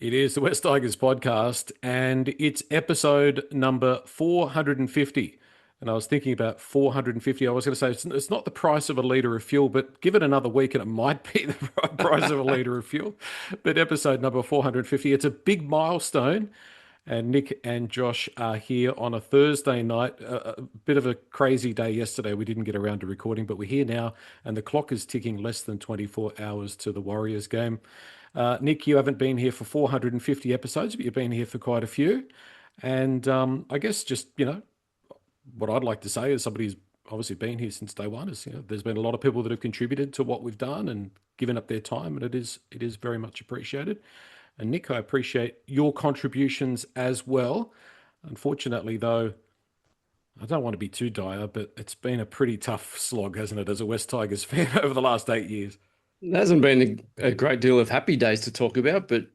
It is the West Tigers podcast, and it's episode number 450. And I was thinking about 450. I was going to say it's not the price of a litre of fuel, but give it another week and it might be the price of a litre of fuel. But episode number 450, it's a big milestone. And Nick and Josh are here on a Thursday night. A bit of a crazy day yesterday. We didn't get around to recording, but we're here now, and the clock is ticking less than 24 hours to the Warriors game. Nick, you haven't been here for 450 episodes, but you've been here for quite a few. And I guess just, what I'd like to say is somebody who's obviously been here since day one is, there's been a lot of people that have contributed to what we've done and given up their time, and it is very much appreciated. And Nick, I appreciate your contributions as well. Unfortunately, though, I don't want to be too dire, but it's been a pretty tough slog, hasn't it, as a West Tigers fan over the last 8 years? There hasn't been a great deal of happy days to talk about, but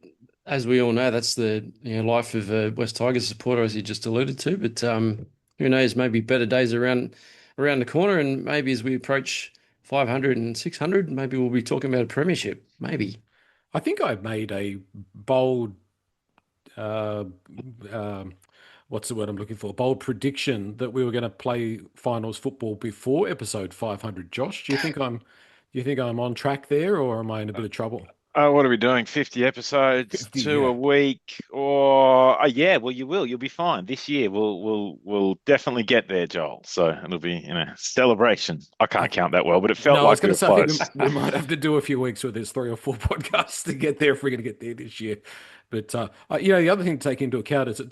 as we all know, that's the life of a West Tigers supporter, as you just alluded to. But who knows? Maybe better days around the corner, and maybe as we approach 500 and 600, maybe we'll be talking about a premiership. Maybe. I think I made a bold, uh, um, what's the word I'm looking for? Bold prediction that we were going to play finals football before episode 500. Josh, do you think I'm on track there, or am I in a bit of trouble? Oh, what are we doing? 50 episodes, 50, two yeah. a week, or yeah, well, you will. You'll be fine. This year, we'll definitely get there, Joel. So it'll be, celebration. I I, can't count that well, but it felt no, I was like going we to were say I think we, close. we might have to do a few weeks where there's three or four podcasts to get there if we're going to get there this year. But the other thing to take into account is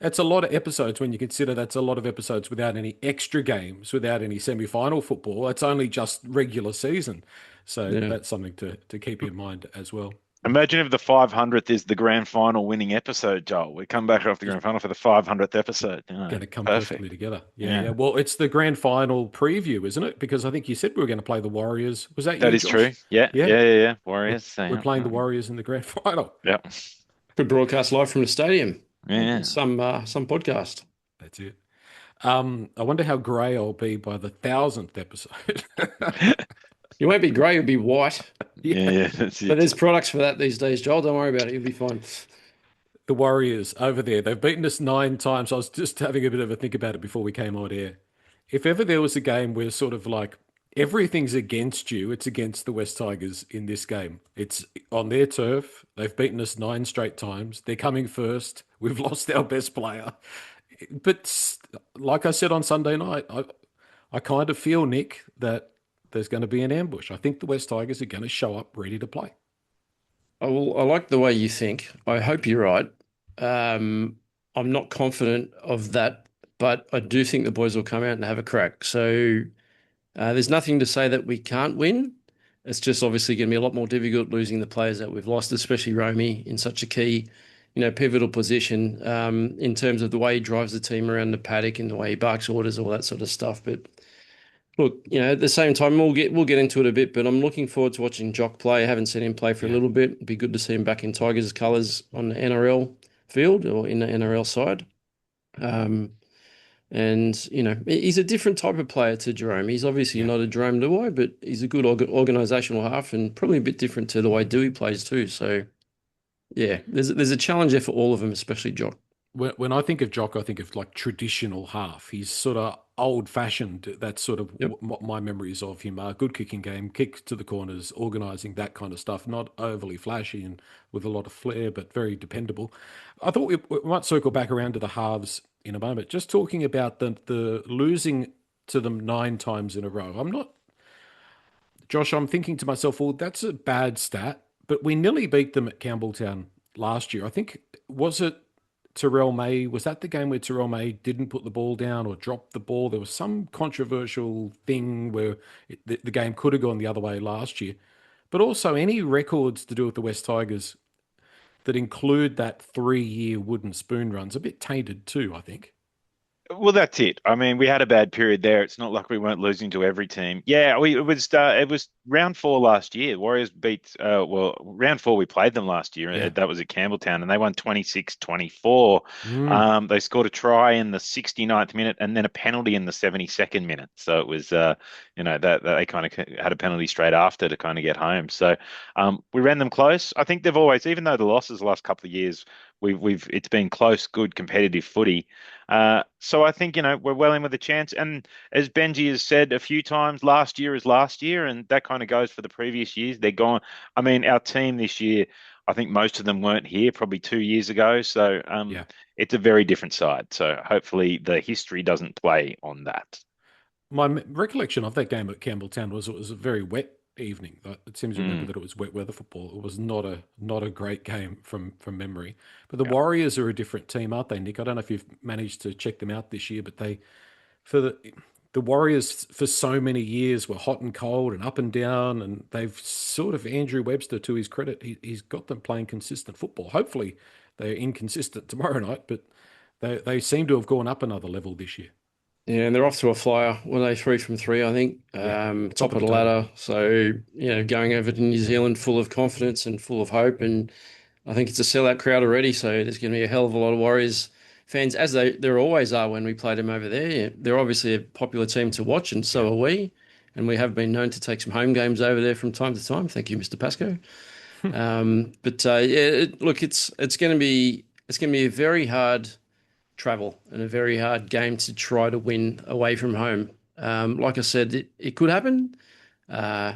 it's a lot of episodes when you consider that's a lot of episodes without any extra games, without any semi-final football. It's only just regular season, so Yeah. that's something to keep in mind as well. Imagine if the 500th is the grand final winning episode, Joel. We come back off the Just grand final for the 500th episode. going to come perfectly Perfect. together. Yeah, yeah. Yeah, Well, it's the grand final preview, isn't it? Because I think you said we were going to play the Warriors. Was that that you, is true. Josh? Yeah, Yeah, yeah, yeah, yeah. we're, Warriors. So, we're yeah, playing the Warriors in the grand final. yeah, Could broadcast live from the stadium. yeah. Some podcast. That's it. I wonder how grey I'll be by the 1,000th episode. You won't be grey, you'll be white. Yeah, Yeah, that's But it. there's products for that these days, Joel. Don't worry about it. You'll be fine. the Warriors over there. They've beaten us 9 times. I was just having a bit of a think about it before we came on air. If ever there was a game where sort of like everything's against you, it's against the West Tigers in this game. It's on their turf. They've beaten us 9 straight times. They're coming first. We've lost our best player. But like I said on Sunday night, I kind of feel, Nick, that there's going to be an ambush. I think the West Tigers are going to show up ready to play. I like the way you think. I hope you're right. Um, I'm not confident of that, but I do think the boys will come out and have a crack. So there's nothing to say that we can't win. It's just obviously going to be a lot more difficult losing the players that we've lost, especially Romy in such a key, pivotal position in terms of the way he drives the team around the paddock and the way he barks orders, all that sort of stuff. But look, at the same time, we'll get into it a bit, but I'm looking forward to watching Jock play. I haven't seen him play for a Yeah. little bit. It'd be good to see him back in Tigers colours on the NRL field or in the NRL side. Um, and he's a different type of player to Jerome. He's obviously Yeah. not a Jerome Luai, but he's a good organisational half and probably a bit different to the way Dewey plays too. So yeah, there's a challenge there for all of them, especially Jock. When I think of Jock, I think of like traditional half. He's sort of old fashioned. That's sort of Yep. what my memory is of him. Good kicking game, kick to the corners, organising that kind of stuff. Not overly flashy and with a lot of flair, but very dependable. I thought we might circle back around to the halves in a moment. Just talking about the losing to them 9 times in a row. I'm not, Josh. I'm thinking to myself, well, that's a bad stat, but we nearly beat them at Campbelltown last year. I think was it Terrell May, was that the game where Terrell May didn't put the ball down or dropped the ball? There was some controversial thing where the game could have gone the other way last year. But also, any records to do with the West Tigers that include that 3 year wooden spoon run's a bit tainted too, I think. Well, that's it. I mean, we had a bad period there. It's not like we weren't losing to every team. Yeah, it was round four last year. Warriors beat round four we played them last year. Yeah. That was at Campbelltown and they won 26-24. Mm. They scored a try in the 69th minute and then a penalty in the 72nd minute. So it was that they kind of had a penalty straight after to kind of get home. So we ran them close. I think they've always, even though the losses the last couple of years, we've it's been close, good, competitive footy. So I think we're well in with a chance. And as Benji has said a few times, last year is last year, and that kind of goes for the previous years. They're gone. I mean, our team this year, I think most of them weren't here probably 2 years ago. So Yeah. it's a very different side. So hopefully the history doesn't play on that. My recollection of that game at Campbelltown was it was a very wet evening. It seems to remember Mm, that it was wet weather football. It was not a great game from memory. But the yeah. Warriors are a different team, aren't they, Nick? I don't know if you've managed to check them out this year, but they for the Warriors for so many years were hot and cold and up and down, and they've sort of Andrew Webster, to his credit, he's got them playing consistent football. Hopefully, they're inconsistent tomorrow night, but they seem to have gone up another level this year. Yeah, and they're off to a flyer. Were they 3 from 3, I think? Yeah, top Top of of the the table. ladder. So, going over to New Zealand full of confidence and full of hope. And I think it's a sellout crowd already. So there's going to be a hell of a lot of Warriors fans, as there always are when we played them over there. Yeah, they're obviously a popular team to watch, and Yeah. so are we. And we have been known to take some home games over there from time to time. Thank you, Mr. Pascoe. But yeah, look, it's going to be a very hard travel and a very hard game to try to win away from home. Like I said, it could happen. Uh,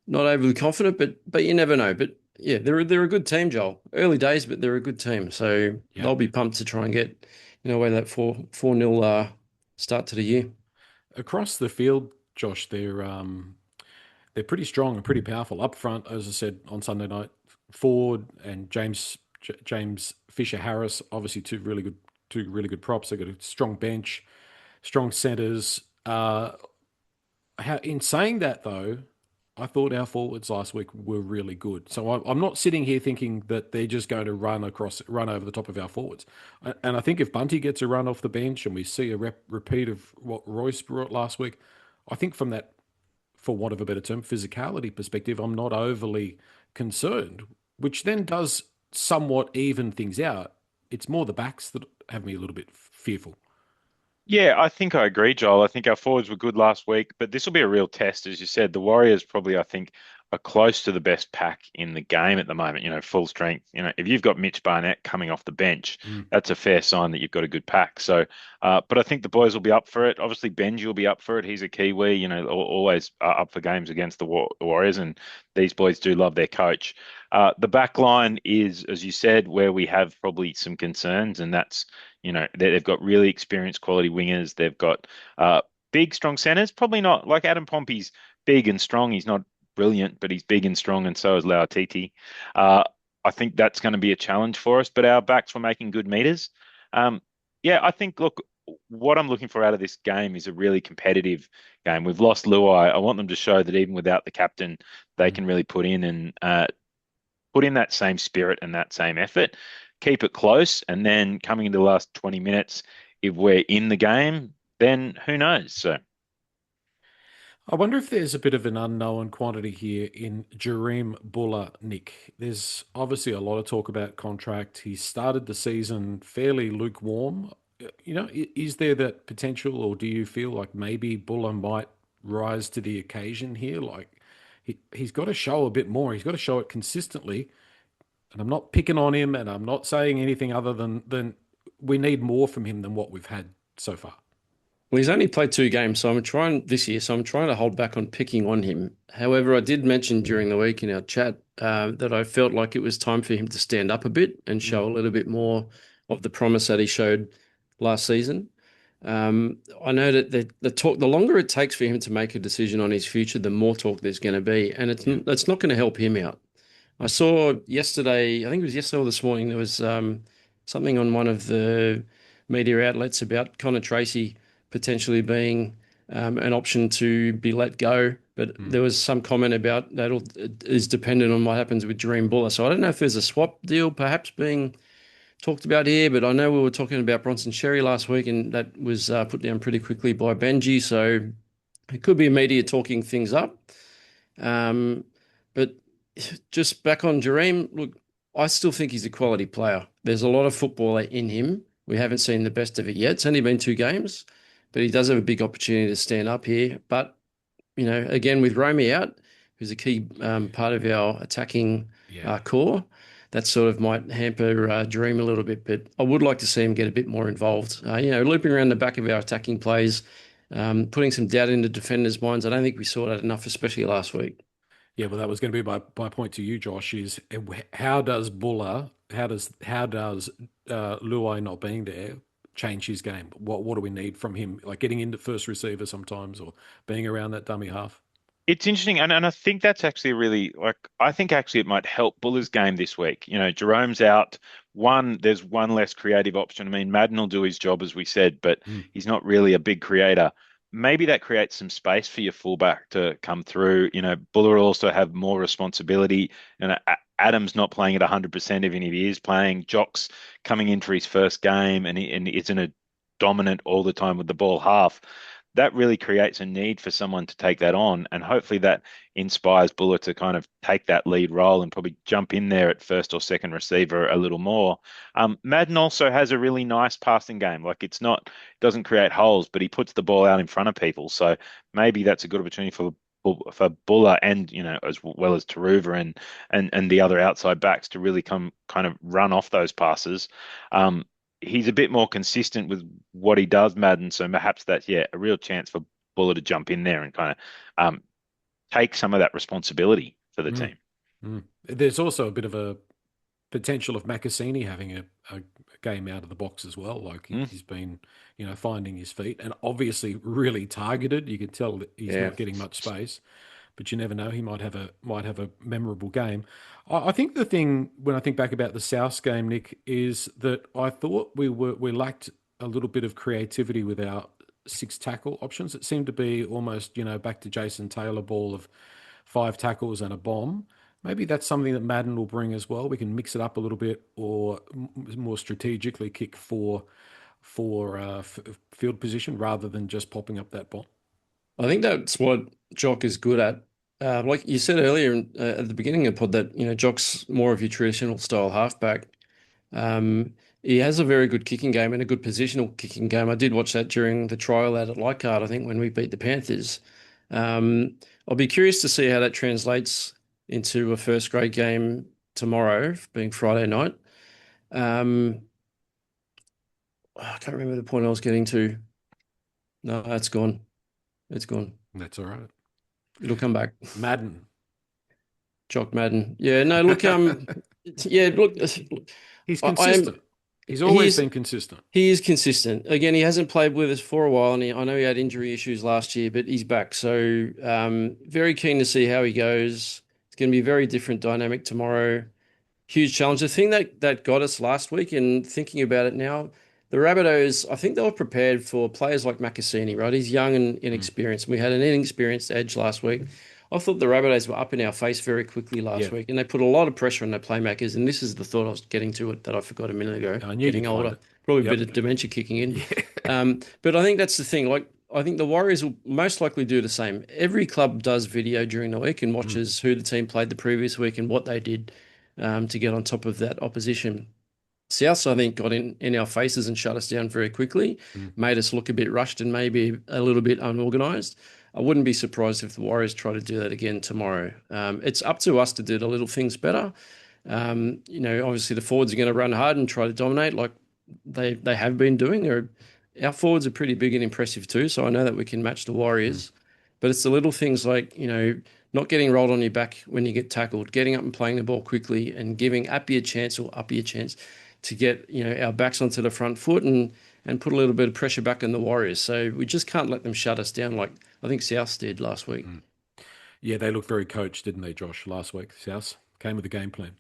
Not overly confident, but you never know. But yeah, they're a good team, Joel. Early days, but they're a good team. So Yeah. they'll be pumped to try and get away that four nil start to the year. Across the field, Josh, they're pretty strong and pretty powerful up front. As I said on Sunday night, Ford and James Fisher Harris, obviously two really good props. They've got a strong bench, strong centers. In saying that though, I thought our forwards last week were really good. So I'm not sitting here thinking that they're just going to run over the top of our forwards. And I think if Bunty gets a run off the bench and we see a repeat of what Royce brought last week, I think from that, for want of a better term, physicality perspective, I'm not overly concerned, which then does somewhat even things out. It's more the backs that have me a little bit fearful. Yeah, I think I agree, Joel. I think our forwards were good last week, but this will be a real test, as you said. The Warriors probably, I think, are close to the best pack in the game at the moment. Full strength. If you've got Mitch Barnett coming off the bench, Mm, that's a fair sign that you've got a good pack. So, but I think the boys will be up for it. Obviously, Benji will be up for it. He's a Kiwi, always up for games against the Warriors, and these boys do love their coach. The back line is, as you said, where we have probably some concerns, and that's they've got really experienced quality wingers. They've got big, strong centers. Probably not like Adam Pompey's big and strong. He's not brilliant, but he's big and strong, and so is Lauatiti. Uh, I think that's going to be a challenge for us, but our backs were making good meters. Yeah, I think, look, what I'm looking for out of this game is a really competitive game. We've lost Luai. I want them to show that even without the captain, they mm. can really put in that same spirit and that same effort, keep it close, and then coming into the last 20 minutes, if we're in the game, then who knows? So, I wonder if there's a bit of an unknown quantity here in Jareem Buller, Nick. There's obviously a lot of talk about contract. He started the season fairly lukewarm. Is there that potential, or do you feel like maybe Buller might rise to the occasion here? Like he's got to show a bit more. He's got to show it consistently. And I'm not picking on him, and I'm not saying anything other than we need more from him than what we've had so far. Well, he's only played 2 games, so I'm trying this year. So I'm trying to hold back on picking on him. However, I did mention during the week in our chat that I felt like it was time for him to stand up a bit and Mm, show a little bit more of the promise that he showed last season. I know that the longer it takes for him to make a decision on his future, the more talk there's going to be, and yeah. it's not going to help him out. I saw yesterday, I think it was yesterday or this morning, there was something on one of the media outlets about Connor Tracy potentially being an option to be let go. But Mm. there was some comment about that is dependent on what happens with Dream Buller. So I don't know if there's a swap deal perhaps being talked about here, but I know we were talking about Bronson Sherry last week, and that was put down pretty quickly by Benji. So it could be media talking things up. Um, but just back on Jareem, look, I still think he's a quality player. There's a lot of footballer in him. We haven't seen the best of it yet. It's only been 2 games, but he does have a big opportunity to stand up here. But again with Romy out, who's a key part of our attacking Yeah. core, that sort of might hamper Dream a little bit. But I would like to see him get a bit more involved. Looping around the back of our attacking plays, putting some doubt into defenders' minds. I don't think we saw that enough, especially last week. Yeah, well, that was going to be my point to you, Josh. Is how does Buller, how does Luai not being there change his game? What do we need from him? Like getting into first receiver sometimes, or being around that dummy half. It's interesting, and I think that's actually really like I think actually it might help Buller's game this week. Jerome's out. There's one less creative option. I mean, Madden will do his job as we said, but Mm. he's not really a big creator. Maybe that creates some space for your fullback to come through. Buller will also have more responsibility, and Adam's not playing at 100%, even if he is playing. Jock's coming in for his first game, and isn't a dominant all the time with the ball half. That really creates a need for someone to take that on. And hopefully that inspires Buller to kind of take that lead role and probably jump in there at first or second receiver a little more. Madden also has a really nice passing game. Like doesn't create holes, but he puts the ball out in front of people. So maybe that's a good opportunity for Buller and as well as Taruva and the other outside backs to really come kind of run off those passes. He's a bit more consistent with what he does, Madden. So perhaps that's a real chance for Buller to jump in there and kind of take some of that responsibility for the Mm. team. Mm. There's also a bit of a potential of Macassini having a game out of the box as well. Like Mm, he's been, finding his feet and obviously really targeted. You can tell that he's Yeah. not getting much space, but you never know. He might have a memorable game. I think the thing when I think back about the South game, Nick, is that I thought we lacked a little bit of creativity with our six tackle options. It seemed to be almost back to Jason Taylor ball of five tackles and a bomb. Maybe that's something that Madden will bring as well. We can mix it up a little bit, or more strategically kick for field position rather than just popping up that bomb. I think that's what Jock is good at. Like you said earlier at the beginning of the pod, that Jock's more of your traditional style halfback. He has a very good kicking game and a good positional kicking game. I did watch that during the trial out at Leichhardt, I think, when we beat the Panthers. I'll be curious to see how that translates into a first grade game tomorrow, being Friday night. Um, I can't remember the point I was getting to. No, it's gone. It's gone. That's all right. It'll come back. Madden. Jock Madden. Yeah, no, look, yeah, look, He's I am. consistent. He's always He's been consistent. He is consistent. Again, he hasn't played with us for a while, and I know he had injury issues last year, but he's back. So, very keen to see how he goes. It's going to be a very different dynamic tomorrow. Huge challenge. The thing that got us last week, and thinking about it now, the Rabbitohs, I think they were prepared for players like Macassini, right? He's young and Mm. inexperienced. We had an inexperienced edge last week. I thought the Rabbitohs were up in our face very quickly Yeah, last week, and they put a lot of pressure on their playmakers. And this is the thought I was getting to it that I forgot a minute ago. I knew Getting you'd find older, it. probably a bit Yep. of dementia kicking in. Yeah. But I think that's the thing. Like, I think the Warriors will most likely do the same. Every club does video during the week and Mm. watches who the team played the previous week and what they did to get on top of that opposition. South, I think, got in our faces and shut us down very quickly, Mm. made us look a bit rushed and maybe a little bit unorganised. I wouldn't be surprised if the Warriors try to do that again tomorrow. It's up to us to do the little things better. Obviously the forwards are going to run hard and try to dominate like they have been doing. Our forwards are pretty big and impressive too, so I know that we can match the Mm. Warriors. But it's the little things like, not getting rolled on your back when you get tackled, getting up and playing the ball quickly and giving Appy a chance or Uppy a chance to get, our backs onto the front foot and put a little bit of pressure back on the Warriors. So we just can't let them shut us down like I think South did last week. Mm. Yeah, they looked very coached, didn't they, Josh, last week? South came with a game plan.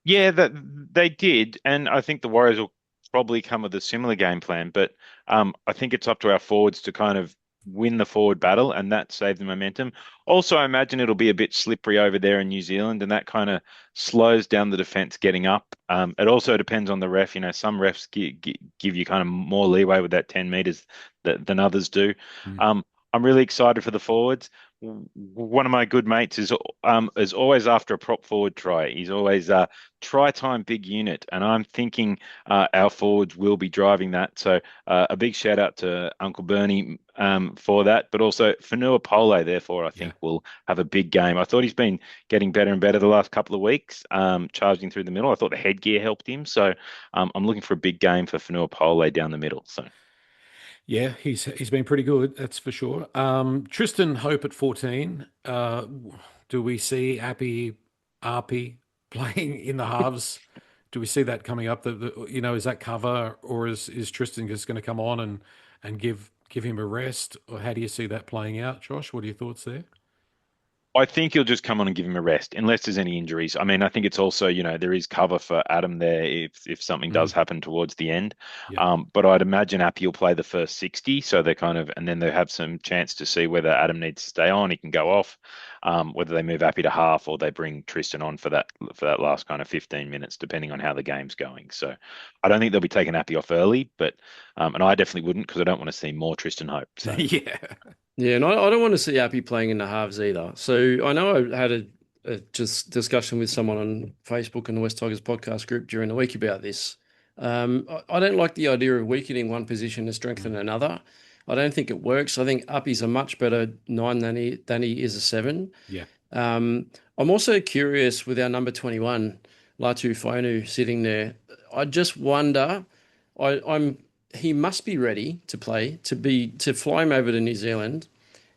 Yeah, that they did, and I think the Warriors will probably come with a similar game plan. But I think it's up to our forwards to kind of win the forward battle, and that save the momentum. Also, I imagine it'll be a bit slippery over there in New Zealand, and that kind of slows down the defense getting up. It also depends on the ref. Some refs give you kind of more leeway with that 10 meters than others do. Mm. Um, I'm really excited for the forwards. one of my good mates is always after a prop forward try. He's always try time big unit, and I'm thinking our forwards will be driving that. So a big shout out to Uncle Bernie for that, but also Fanua Pole. Therefore, I Yeah. think will have a big game. I thought he's been getting better and better the last couple of weeks, charging through the middle. I thought the headgear helped him, so I'm looking for a big game for Fanua Pole down the middle. So. Yeah, he's been pretty good, that's for sure. Tristan Hope at 14. Do we see Appy playing in the halves? Do we see that coming up? Is that cover, or is Tristan just going to come on and give him a rest? Or how do you see that playing out, Josh? What are your thoughts there? I think he'll just come on and give him a rest, unless there's any injuries. I mean, I think it's also, there is cover for Adam there if something does Mm, happen towards the end. yeah. But I'd imagine Appy will play the first 60, so they're kind of, and then they have some chance to see whether Adam needs to stay on, he can go off, whether they move Appy to half or they bring Tristan on for that last kind of 15 minutes, depending on how the game's going. So I don't think they'll be taking Appy off early, but and I definitely wouldn't because I don't want to see more Tristan Hope. So. Yeah. Yeah, and I don't want to see Appy playing in the halves either. So I know I had a just discussion with someone on Facebook and the West Tigers podcast group during the week about this. I don't like the idea of weakening one position to strengthen Mm, another. I don't think it works. I think Appy's a much better nine than he is a seven. yeah. Um, I'm also curious with our number 21, Latu Fonu, sitting there. I just wonder. I'm he must be ready to play to fly him over to New Zealand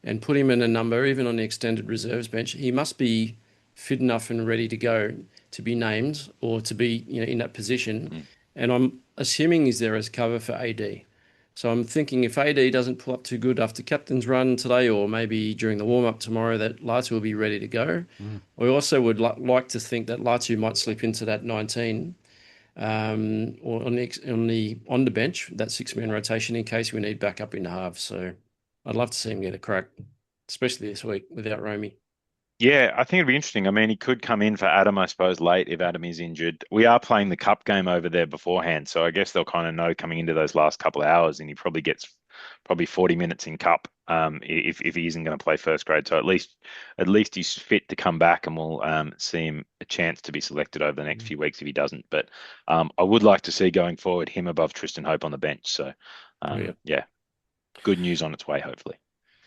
and put him in a number, even on the extended reserves bench. He must be fit enough and ready to go to be named or to be in that position. Mm. And I'm assuming he's there as cover for AD. So I'm thinking if AD doesn't pull up too good after captain's run today, or maybe during the warm up tomorrow, that Latu will be ready to go. Mm. I also would like to think that Latu might slip into that 19 or on the bench, that 6-man rotation in case we need backup in the halves. So I'd love to see him get a crack, especially this week without Romy. Yeah, I think it'd be interesting. I mean, he could come in for Adam, I suppose, late if Adam is injured. We are playing the cup game over there beforehand, so I guess they'll kind of know coming into those last couple of hours, and he probably gets probably 40 minutes in cup if he isn't going to play first grade. So at least he's fit to come back, and we'll see him a chance to be selected over the next Mm. few weeks if he doesn't. But I would like to see going forward him above Tristan Hope on the bench. So Oh, yeah. yeah, good news on its way, hopefully.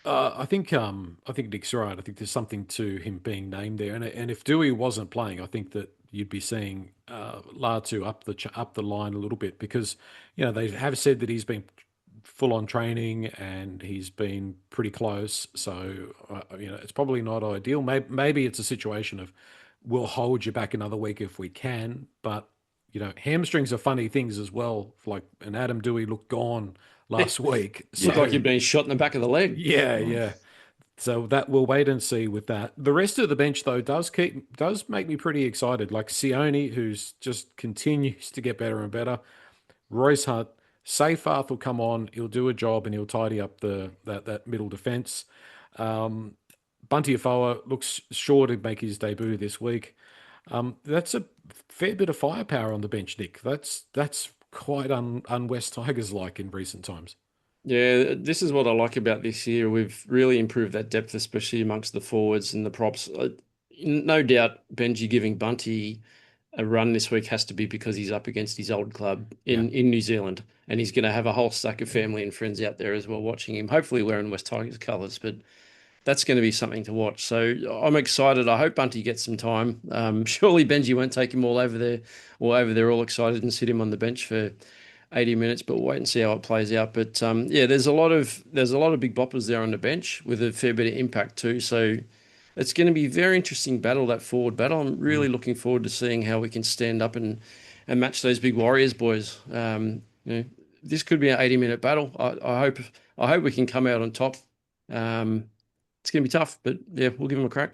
I think Nick's right. I think there's something to him being named there, and if Dewey wasn't playing, I think that you'd be seeing Latu up the line a little bit because they have said that he's been full on training and he's been pretty close. So it's probably not ideal. Maybe it's a situation of we'll hold you back another week if we can, but hamstrings are funny things as well. Like an Adam Dewey looked gone last week, Looked like Yeah. so. you'd been shot in the back of the leg. Yeah, Mm. yeah. So that we'll wait and see with that. The rest of the bench though does make me pretty excited. Like Sione, who's just continues to get better and better. Royce Hunt, Seyfarth will come on. He'll do a job and he'll tidy up that middle defense. Um, Bunty Afoa looks sure to make his debut this week. That's a fair bit of firepower on the bench, Nick. That's quite un-West Tigers like in recent times. Yeah, this is what I like about this year. We've really improved that depth, especially amongst the forwards and the props. No doubt Benji giving Bunty a run this week has to be because he's up against his old club Yeah. in New Zealand, and he's going to have a whole stack of family and friends out there as well watching him, hopefully wearing West Tigers colours, but that's going to be something to watch. So I'm excited. I hope Bunty gets some time. Surely Benji won't take him all over there all excited and sit him on the bench for 80 minutes, but we'll wait and see how it plays out. But yeah, there's a lot of big boppers there on the bench with a fair bit of impact too. So it's going to be a very interesting battle, that forward battle. I'm Mm. really looking forward to seeing how we can stand up and match those big Warriors boys. This could be an 80-minute battle. I hope we can come out on top. Um, it's going to be tough, but yeah, we'll give them a crack.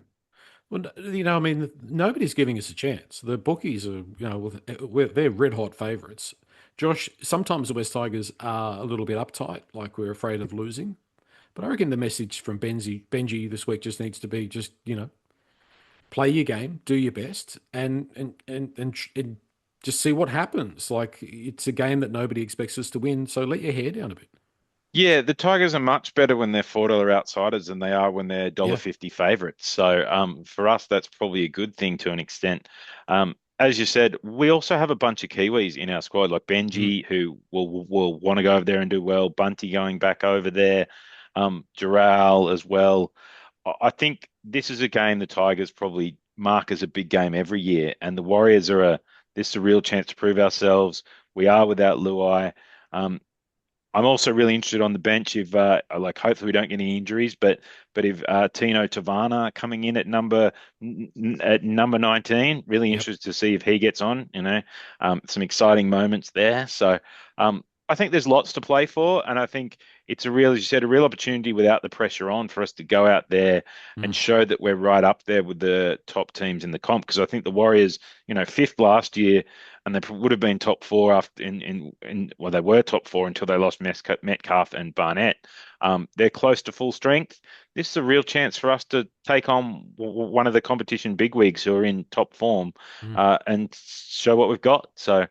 Well, I mean, nobody's giving us a chance. The bookies are, they're red hot favourites. Josh, sometimes the West Tigers are a little bit uptight, like we're afraid of losing. But I reckon the message from Benji this week just needs to be just, play your game, do your best, and just see what happens. Like it's a game that nobody expects us to win, so let your hair down a bit. Yeah, the Tigers are much better when they're $4 outsiders than they are when they're Yeah. $1.50 favourites. So for us, that's probably a good thing to an extent. As you said, we also have a bunch of Kiwis in our squad, like Mm. Benji, who will want to go over there and do well. Bunty going back over there, Dural as well. I think this is a game the Tigers probably mark as a big game every year, and the Warriors are this is a real chance to prove ourselves. We are without Luai. Um, I'm also really interested on the bench if like hopefully we don't get any injuries, but if Tino Tavana coming in at number 19, really Yep. interested to see if he gets on, some exciting moments there. So I think there's lots to play for, and I think it's a real, as you said, a real opportunity without the pressure on for us to go out there and Mm. show that we're right up there with the top teams in the comp. Because I think the Warriors, fifth last year and they would have been top four after well, they were top four until they lost Metcalf and Barnett. They're close to full strength. This is a real chance for us to take on one of the competition bigwigs who are in top form, Mm. and show what we've got. So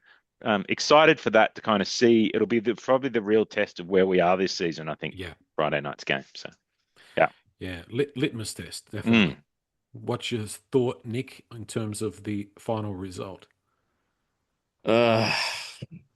excited for that to kind of see. It'll be probably the real test of where we are this season. I think Yeah. Friday night's game. So yeah. Yeah. Litmus test, Mm. definitely. What's your thought, Nick, in terms of the final result? Uh,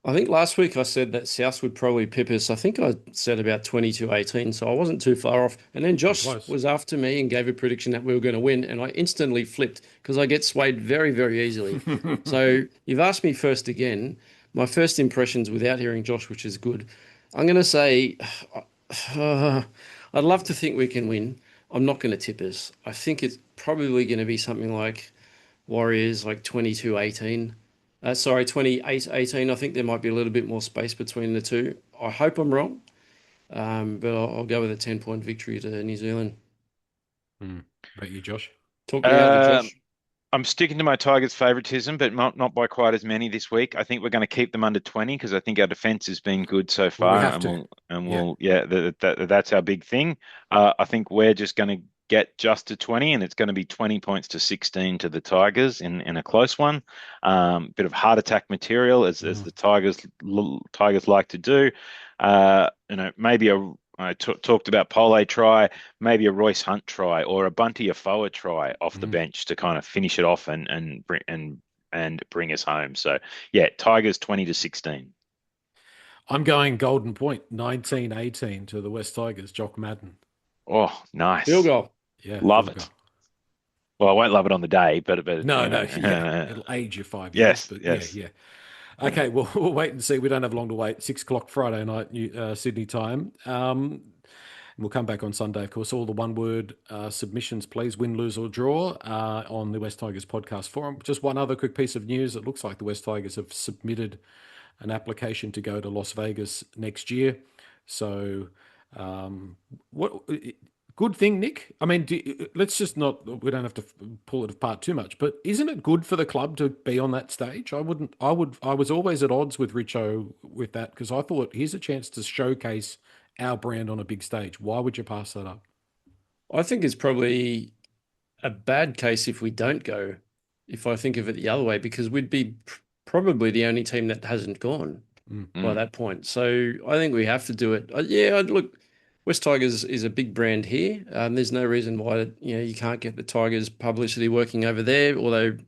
I think last week I said that South would probably pip us. I think I said about 22-18, so I wasn't too far off. And then Pretty Josh close. was after me and gave a prediction that we were going to win, and I instantly flipped because I get swayed very, very easily. So you've asked me first again. My first impressions without hearing Josh, which is good. I'm going to say I'd love to think we can win. I'm not going to tip us. I think it's probably going to be something like Warriors like 22-18. Sorry, 28-18. I think there might be a little bit more space between the two. I hope I'm wrong, but I'll go with a 10-point victory to New Zealand. Mm. About you, Josh? Talk me out of it, Um, Josh. I'm sticking to my Tigers' favoritism, but not by quite as many this week. I think we're going to keep them under 20 because I think our defense has been good so Well, we far, have and to. Yeah. yeah, that's our big thing. I think we're just going to get just to 20, and it's going to be 20 points to 16 to the Tigers in a close one. Bit of heart attack material as Mm. the Tigers like to do. Maybe I talked about Pole try, maybe a Royce Hunt try or a Bunty Afoa try off the Mm. bench to kind of finish it off and bring us home. So yeah, Tigers 20 to 16. I'm going Golden Point, 19-18 to the West Tigers, Jock Madden. Oh, Field nice. goal. Yeah, Love field goal. it. Well, I won't love it on the day, but No, no, yeah. It'll age you 5 years, yes, but yeah, yes. yeah. Okay, well, we'll wait and see. We don't have long to wait. 6 o'clock Friday night, Sydney time. We'll come back on Sunday, of course. All the one word submissions, please, win, lose, or draw, on the West Tigers podcast forum. Just one other quick piece of news. It looks like the West Tigers have submitted an application to go to Las Vegas next year. So, what good thing, Nick? I mean, let's just not. We don't have to pull it apart too much. But isn't it good for the club to be on that stage? I wouldn't. I would. I was always at odds with Richo with that because I thought here's a chance to showcase our brand on a big stage. Why would you pass that up? I think it's probably a bad case if we don't go, if I think of it the other way, because we'd be probably the only team that hasn't gone Mm. by Mm, that point. So I think we have to do it. Yeah, look, West Tigers is a big brand here. There's no reason why you can't get the Tigers publicity working over there. Although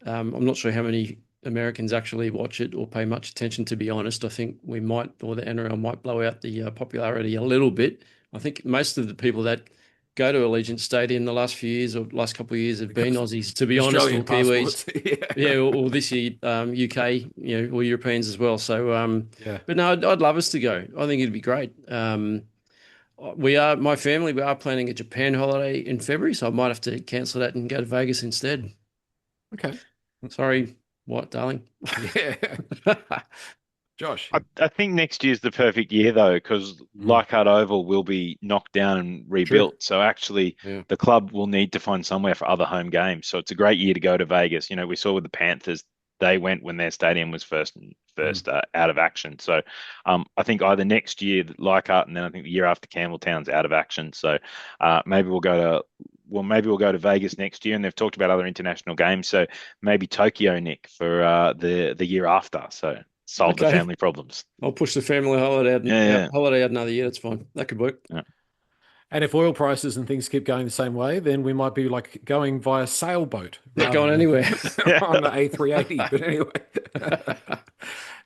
I'm not sure how many Americans actually watch it or pay much attention. To be honest, I think we might, or the NRL might blow out the popularity a little bit. I think most of the people that go to Allegiant Stadium the last few years or last couple of years have They been got Aussies, to be honest, Australian or Kiwis. passports. Yeah. Yeah, or this year, UK, or Europeans as well. So, Yeah. but no, I'd love us to go. I think it'd be great. My family, we are planning a Japan holiday in February, so I might have to cancel that and go to Vegas instead. Okay. Sorry, what, darling? Yeah. Josh. I think next year's the perfect year though, because Mm. Leichhardt Oval will be knocked down and True. rebuilt. So actually, Yeah. the club will need to find somewhere for other home games. So it's a great year to go to Vegas. We saw with the Panthers, they went when their stadium was first Mm. first out of action. So I think either next year Leichhardt, and then I think the year after Campbelltown's out of action. So maybe we'll go to Vegas next year, and they've talked about other international games. So maybe Tokyo, Nick, for the year after. So solve the Okay. family problems. I'll push the family holiday out, Yeah, holiday out another year. That's fine. That could work. yeah. And if oil prices and things keep going the same way, then we might be like going via sailboat Not rather going than anywhere. on the A380. But anyway,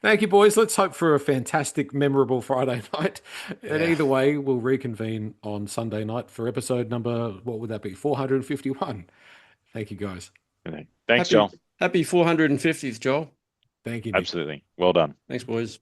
thank you, boys. Let's hope for a fantastic, memorable Friday night. And Yeah. either way, we'll reconvene on Sunday night for episode number, what would that be? 451. Thank you, guys. Thanks, Happy Joel. happy 450th, Joel. Thank you, Nick. Absolutely. Well done. Thanks, boys.